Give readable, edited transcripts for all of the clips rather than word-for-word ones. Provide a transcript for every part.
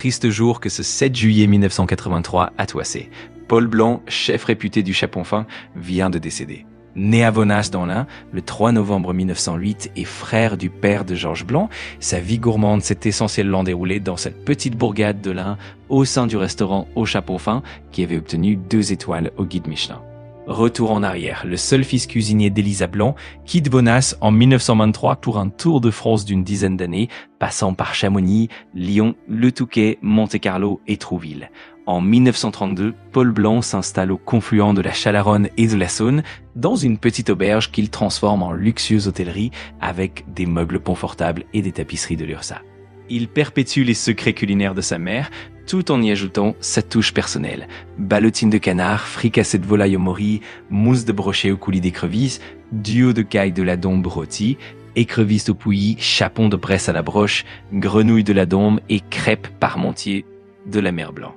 triste jour que ce 7 juillet 1983 à Toissé. Paul Blanc, chef réputé du Chapon Fin, vient de décéder. Né à Vonasse dans l'Ain, le 3 novembre 1908 et frère du père de Georges Blanc, sa vie gourmande s'est essentiellement déroulée dans cette petite bourgade de l'Ain au sein du restaurant Au Chapon Fin qui avait obtenu 2 étoiles au guide Michelin. Retour en arrière, le seul fils cuisinier d'Élisa Blanc quitte Vonasse en 1923 pour un tour de France d'une dizaine d'années, passant par Chamonix, Lyon, Le Touquet, Monte-Carlo et Trouville. En 1932, Paul Blanc s'installe au confluent de la Chalaronne et de la Saône, dans une petite auberge qu'il transforme en luxueuse hôtellerie avec des meubles confortables et des tapisseries de l'URSSAF. Il perpétue les secrets culinaires de sa mère, tout en y ajoutant sa touche personnelle. Ballotine de canard, fricassée de volaille au mori, mousse de brochet au coulis d'écrevisse, duo de caille de la Dombe rôti, écrevisse au pouilly, chapon de Bresse à la broche, grenouille de la Dombe et crêpes parmentier de la mer Blanc.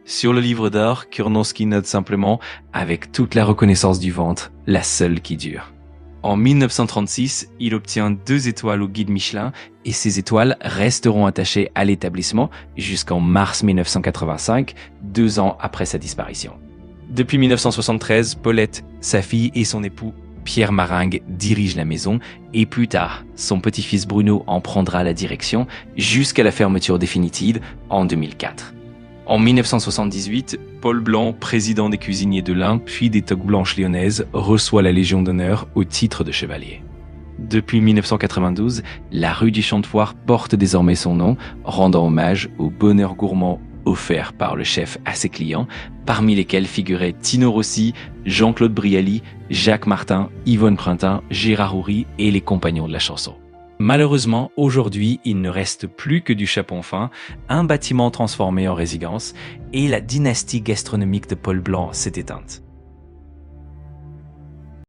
Sur le livre d'or, Kurnowski note simplement « avec toute la reconnaissance du ventre, la seule qui dure ». En 1936, il obtient 2 étoiles au guide Michelin et ces étoiles resteront attachées à l'établissement jusqu'en mars 1985, 2 ans après sa disparition. Depuis 1973, Paulette, sa fille et son époux Pierre Maringue dirigent la maison et plus tard, son petit-fils Bruno en prendra la direction jusqu'à la fermeture définitive en 2004. En 1978, Paul Blanc, président des cuisiniers de l'Ain, puis des Toques Blanches lyonnaises, reçoit la Légion d'honneur au titre de chevalier. Depuis 1992, la rue du Champ-de-Foire porte désormais son nom, rendant hommage au bonheur gourmand offert par le chef à ses clients, parmi lesquels figuraient Tino Rossi, Jean-Claude Brialy, Jacques Martin, Yvonne Printemps, Gérard Houry et les compagnons de la chanson. Malheureusement, aujourd'hui, il ne reste plus que du Chapon Fin, un bâtiment transformé en résidence, et la dynastie gastronomique de Paul Blanc s'est éteinte.